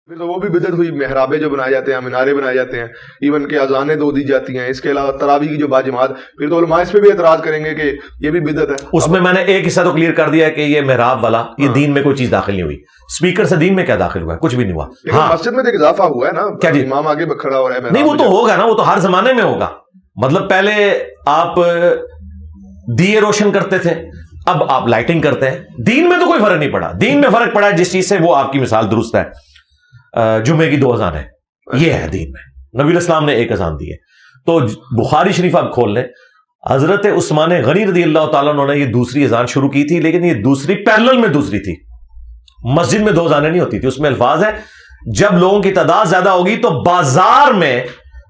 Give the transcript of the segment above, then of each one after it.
پھر تو وہ بھی بدعت ہوئی، محرابیں جو بنائے جاتے ہیں، مینارے بنائے جاتے ہیں، ایون کہ اذانیں دو دی جاتی ہیں، اس کے علاوہ تراویح کی جو باجماعت، پھر تو علماء اس پہ بھی اعتراض کریں گے کہ یہ بھی بدعت ہے۔ اس میں میں نے ایک حصہ تو کلیئر کر دیا ہے کہ یہ محراب والا یہ دین میں کوئی چیز داخل نہیں ہوئی، اسپیکر سے دین میں کیا داخل ہوا ہے؟ کچھ بھی نہیں ہوا۔ ہاں مسجد میں تو اضافہ ہوا ہے نا، کیا جی؟ امام آگے کھڑا ہو رہا ہے، نہیں وہ تو ہوگا نا، وہ تو ہر زمانے میں ہوگا۔ مطلب پہلے آپ دیے روشن کرتے تھے، اب آپ لائٹنگ کرتے ہیں، دین میں تو کوئی فرق نہیں پڑا۔ دین میں فرق پڑا ہے جس چیز سے، وہ آپ کی مثال درست ہے، جمعے کی 2 اذان ہے، یہ ہے دین میں۔ نبی علیہ السلام نے 1 اذان دی ہے۔ تو بخاری شریف آپ کھول لیں، حضرت عثمان غنی رضی اللہ تعالیٰ عنہ نے یہ دوسری اذان شروع کی تھی، لیکن یہ دوسری پیرلل میں دوسری تھی، مسجد میں 2 اذانیں نہیں ہوتی تھی۔ اس میں الفاظ ہے جب لوگوں کی تعداد زیادہ ہوگی تو بازار میں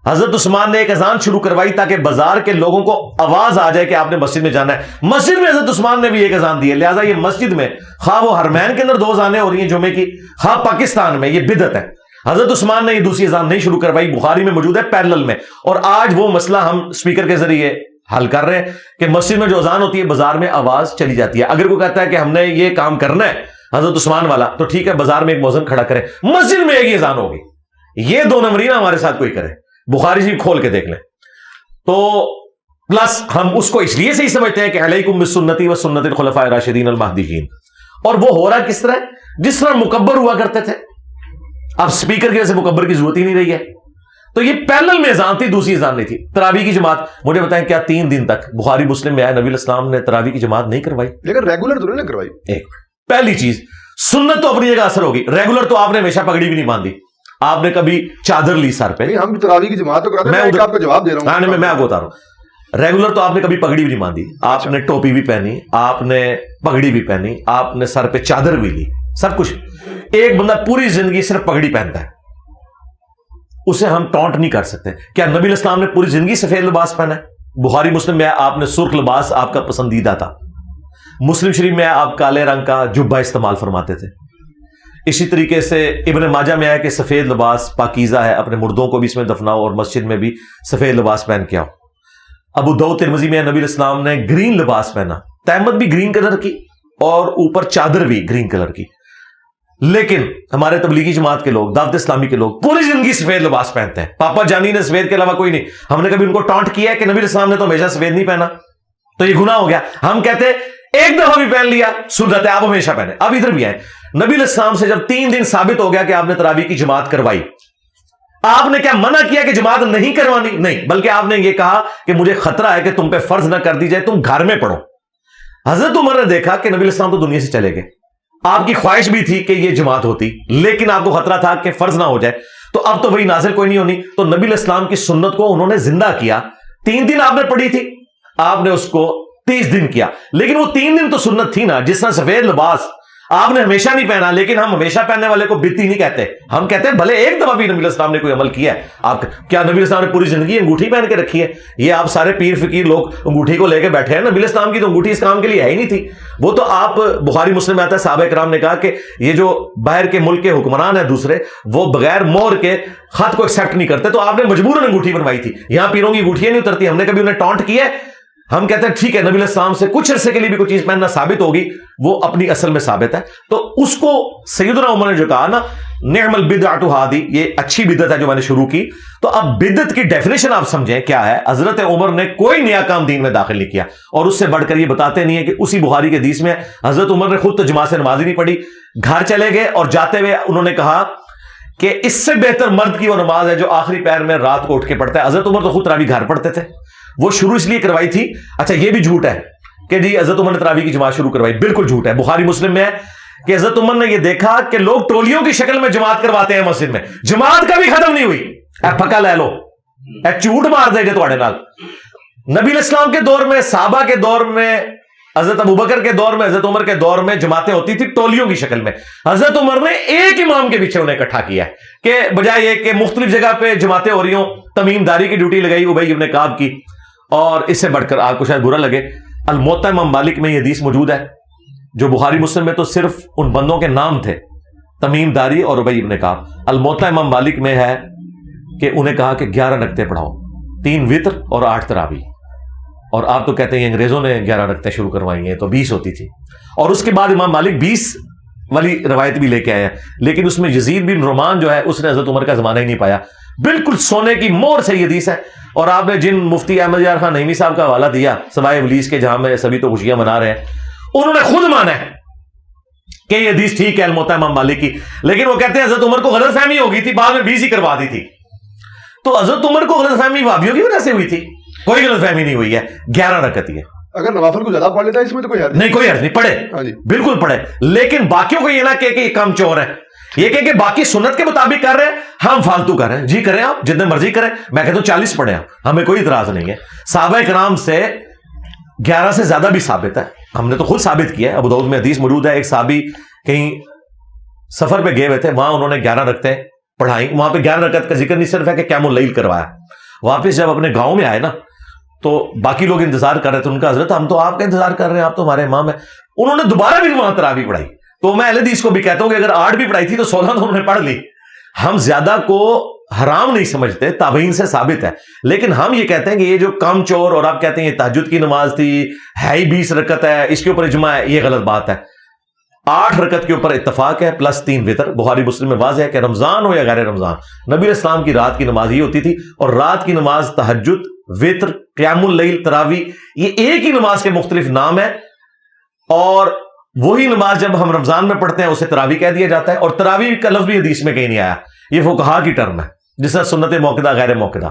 حضرت عثمان نے 1 اذان شروع کروائی تاکہ بازار کے لوگوں کو آواز آ جائے کہ آپ نے مسجد میں جانا ہے۔ مسجد میں حضرت عثمان نے بھی 1 اذان دی ہے، لہٰذا یہ مسجد میں خواہ وہ حرمین کے اندر 2 اذانیں ہو رہی ہیں جمعے کی، خواہ پاکستان میں، یہ بدعت ہے۔ حضرت عثمان نے یہ دوسری اذان نہیں شروع کروائی، بخاری میں موجود ہے پیرلل میں۔ اور آج وہ مسئلہ ہم اسپیکر کے ذریعے حل کر رہے ہیں کہ مسجد میں جو اذان ہوتی ہے بازار میں آواز چلی جاتی ہے۔ اگر کوئی کہتا ہے کہ ہم نے یہ کام کرنا ہے حضرت عثمان والا، تو ٹھیک ہے، بازار میں ایک مؤذن کھڑا کرے، مسجد میں ایک ہی اذان ہوگی۔ یہ 2 نمبری نہ ہمارے ساتھ کوئی کرے، بخاری سے کھول کے دیکھ لیں۔ تو پلس ہم اس کو اس لیے سے ہی سمجھتے ہیں کہ علیکم بسنتی و سنت الخلفاء الراشدین المہدیین، اور وہ ہو رہا کس طرح؟ جس طرح مکبر ہوا کرتے تھے، اب سپیکر کی وجہ سے مکبر کی ضرورت ہی نہیں رہی ہے۔ تو یہ پیرلل میں اذان تھی، دوسری اذان نہیں تھی۔ تراویح کی جماعت، مجھے بتائیں کیا 3 دن تک بخاری مسلم میں آیا نبی علیہ السلام نے تراویح کی جماعت نہیں کروائی؟ لیکن ریگولر تو نہیں کروائی۔ ایک پہلی چیز، سنت تو اپنی جگہ اثر ہوگی، ریگولر تو آپ نے ہمیشہ پگڑی بھی نہیں باندھی، آپ نے کبھی چادر لی سر پہ؟ ہم تراویح کی جماعت تو کراتے ہیں، میں آپ کو جواب دے رہا ہوں۔ میں آپ کو بتا رہا ہوں، ریگولر تو آپ نے کبھی پگڑی بھی نہیں باندھی، آپ نے ٹوپی بھی پہنی، آپ نے پگڑی بھی پہنی، آپ نے سر پہ چادر بھی لی، سب کچھ۔ ایک بندہ پوری زندگی صرف پگڑی پہنتا ہے، اسے ہم ٹونٹ نہیں کر سکتے۔ کیا نبی علیہ السلام نے پوری زندگی سفید لباس پہنا ہے؟ بخاری مسلم میں آپ نے سرخ لباس آپ کا پسندیدہ تھا، مسلم شریف میں آپ کالے رنگ کا جبہ استعمال فرماتے تھے۔ اسی طریقے سے ابن ماجہ میں آیا کہ سفید لباس پاکیزہ ہے، اپنے مردوں کو بھی اس میں دفناؤ اور مسجد میں بھی سفید لباس پہن کے آؤ۔ ابو داؤد ترمذی میں نبی علیہ السلام نے گرین لباس پہنا، تہمت بھی گرین کلر کی اور اوپر چادر بھی گرین کلر کی۔ لیکن ہمارے تبلیغی جماعت کے لوگ، دعوت اسلامی کے لوگ پوری زندگی سفید لباس پہنتے ہیں۔ پاپا جانی نے سفید کے علاوہ کوئی نہیں۔ ہم نے کبھی ان کو ٹانٹ کیا ہے کہ نبی علیہ السلام نے تو ہمیشہ سفید نہیں پہنا، تو یہ گناہ ہو گیا؟ ہم کہتے ہیں ایک دفعہ بھی پہن لیا سنت ہے، آپ ہمیشہ پہنے۔ اب ادھر بھی آئے، نبی علیہ السلام سے جب 3 دن ثابت ہو گیا کہ آپ نے تراویح کی جماعت کروائی، آپ نے کیا منع کیا کہ جماعت نہیں کروانی؟ نہیں، بلکہ آپ نے یہ کہا کہ مجھے خطرہ ہے کہ تم پہ فرض نہ کر دی جائے، تم گھر میں پڑھو۔ حضرت عمر نے دیکھا کہ نبی علیہ السلام تو دنیا سے چلے گئے، آپ کی خواہش بھی تھی کہ یہ جماعت ہوتی، لیکن آپ کو خطرہ تھا کہ فرض نہ ہو جائے، تو اب تو وہی نازل کوئی نہیں ہونی، تو نبی علیہ السلام کی سنت کو انہوں نے زندہ کیا۔ 3 دن آپ نے پڑھی تھی، آپ نے اس کو 30 دن کیا، لیکن وہ 3 دن تو سنت تھی نا۔ جس طرح سفید لباس آپ نے ہمیشہ نہیں پہنا، لیکن ہم ہمیشہ پہننے والے کو بدعتی نہیں کہتے، ہم کہتے ہیں بھلے ایک دفعہ بھی نبی علیہ السلام نے کوئی عمل کیا ہے۔ آپ کیا نبی علیہ السلام نے پوری زندگی انگوٹھی پہن کے رکھی ہے؟ یہ آپ سارے پیر فقیر لوگ انگوٹھی کو لے کے بیٹھے ہیں، نبی علیہ السلام کی تو انگوٹھی اس کام کے لیے ہے ہی نہیں تھی۔ وہ تو آپ بخاری مسلم میں آتا ہے صحابہ کرام نے کہا کہ یہ جو باہر کے ملک کے حکمران ہیں دوسرے، وہ بغیر مہر کے خط کو ایکسیپٹ نہیں کرتے، تو آپ نے مجبوراً انگوٹھی بنوائی تھی۔ یہاں پیروں کی انگوٹھیاں نہیں اترتی، ہم نے کبھی انہیں ٹانٹ کیا ہے؟ ہم کہتے ہیں ٹھیک ہے، نبی علیہ السلام سے کچھ عرصے کے لیے بھی کوئی چیز پہننا ثابت ہوگی، وہ اپنی اصل میں ثابت ہے۔ تو اس کو سیدنا عمر نے جو کہا نا نعم البدعۃ ہذہ، یہ اچھی بدعت ہے جو میں نے شروع کی۔ تو اب بدعت کی ڈیفینیشن آپ سمجھیں کیا ہے۔ حضرت عمر نے کوئی نیا کام دین میں داخل نہیں کیا، اور اس سے بڑھ کر یہ بتاتے نہیں ہے کہ اسی بخاری کے حدیث میں حضرت عمر نے خود تو جماعت سے نماز ہی نہیں پڑھی، گھر چلے گئے اور جاتے ہوئے انہوں نے کہا کہ اس سے بہتر مرد کی وہ نماز ہے جو آخری پہر میں رات کو اٹھ کے پڑھتا ہے۔ حضرت عمر تو خود تراویح گھر پڑھتے تھے، وہ شروع اس لیے کروائی تھی۔ اچھا یہ بھی جھوٹ ہے کہ جی حضرت عمر نے تراویح کی جماعت شروع کروائی، بالکل جھوٹ ہے۔ بخاری مسلم میں ہے کہ حضرت عمر نے یہ دیکھا کہ لوگ ٹولیوں کی شکل میں جماعت کرواتے ہیں مسجد میں، جماعت کبھی ختم نہیں ہوئی، اے پکا لے لو، اے جھوٹ مار دے گے تواڈے نال۔ نبی علیہ السلام کے دور میں، صحابہ کے دور میں، حضرت ابوبکر کے دور میں، حضرت عمر کے دور میں جماعتیں ہوتی تھی ٹولیوں کی شکل میں۔ حضرت عمر نے ایک امام کے پیچھے انہیں اکٹھا کیا ہے کہ بجائے یہ کہ مختلف جگہ پہ جماعتیں ہو رہی ہوں، تمیم داری کی ڈیوٹی لگائی ابی بن کعب کی۔ اور اس سے بڑھ کر آپ کو شاید برا لگے، الموطا امام مالک میں یہ حدیث موجود ہے جو بخاری مسلم میں تو صرف ان بندوں کے نام تھے، تمیم داری اور ابی بن کعب۔ الموطا امام مالک میں ہے کہ انہیں کہا کہ 11 رکعتیں پڑھاؤ، 3 وتر اور 8 تراویح۔ اور آپ تو کہتے ہیں انگریزوں نے 11 رکعتیں شروع کروائی ہیں، تو 20 ہوتی تھی۔ اور اس کے بعد امام مالک 20 والی روایت بھی لے کے آئے ہیں, لیکن اس میں یزید بن رومان جو ہے اس نے حضرت عمر کا زمانہ ہی نہیں پایا. بالکل سونے کی مور سے یہ حدیث ہے. اور آپ نے جن مفتی احمد یار خان نعیمی صاحب کا حوالہ دیا سوائے ابلیس کے, جہاں میں سبھی تو خوشیاں منا رہے ہیں, انہوں نے خود مانا ہے کہ یہ حدیث ٹھیک ہے الموطا امام مالک کی, لیکن وہ کہتے ہیں حضرت عمر کو غلط فہمی ہو گئی تھی, بعد میں 20 ہی کروا دی تھی. تو حضرت عمر کو غلط فہمی وہابیوں کی وجہ سے ہوئی تھی, کوئی غلط فہمی نہیں ہوئی ہے. 11 رکعت ہی ہے. اگر نوافل کو زیادہ پڑھ لیتا ہے اس میں تو کوئی حرج نہیں, کوئی حرج نہیں, پڑھے بالکل پڑھے, لیکن باقیوں کو یہ نہ کہ یہ کم چور ہے, یہ کہ باقی سنت کے مطابق کر رہے ہیں, ہم فالتو کر رہے ہیں. جی کریں آپ جتنے مرضی کریں, میں کہتا ہوں 40 پڑھیں آپ, ہمیں کوئی اعتراض نہیں ہے. صحابہ کرام سے 11 سے زیادہ بھی ثابت ہے, ہم نے تو خود ثابت کیا ہے. ابو داؤد میں حدیث موجود ہے, ایک صحابی کہیں سفر پہ گئے ہوئے تھے, وہاں انہوں نے 11 رکعتیں پڑھائی. وہاں پہ 11 رکعت کا ذکر نہیں صرف ہے کہ قیام اللیل کروایا. واپس جب اپنے گاؤں میں آئے نا تو باقی لوگ انتظار کر رہے تھے, ان کا حضرت ہم تو آپ کا انتظار کر رہے ہیں, آپ تو ہمارے امام ہیں. انہوں نے دوبارہ بھی وہاں تراویح پڑھائی. تو میں اہل حدیث کو بھی کہتا ہوں کہ اگر 8 بھی پڑھائی تھی تو 16 تو انہوں نے پڑھ لی. ہم زیادہ کو حرام نہیں سمجھتے, تابعین سے ثابت ہے, لیکن ہم یہ کہتے ہیں کہ یہ جو کام چور اور آپ کہتے ہیں یہ تہجد کی نماز تھی, ہے ہی 20 رکعت ہے, اس کے اوپر اجماع ہے, یہ غلط بات ہے. 8 رکعت کے اوپر اتفاق ہے پلس 3 وتر. بخاری مسلم میں واضح ہے کہ رمضان ہو یا غیر رمضان, نبی اسلام کی رات کی نماز یہ ہوتی تھی. اور رات کی نماز تہجد, وتر, قیام اللیل, تراویح, یہ ایک ہی نماز کے مختلف نام ہے. اور وہی نماز جب ہم رمضان میں پڑھتے ہیں اسے تراویح کہہ دیا جاتا ہے. اور تراویح کا لفظ بھی حدیث میں کہیں نہیں آیا, یہ فقہا کی ٹرم ہے, جس طرح سنت موقدہ غیر موقدہ.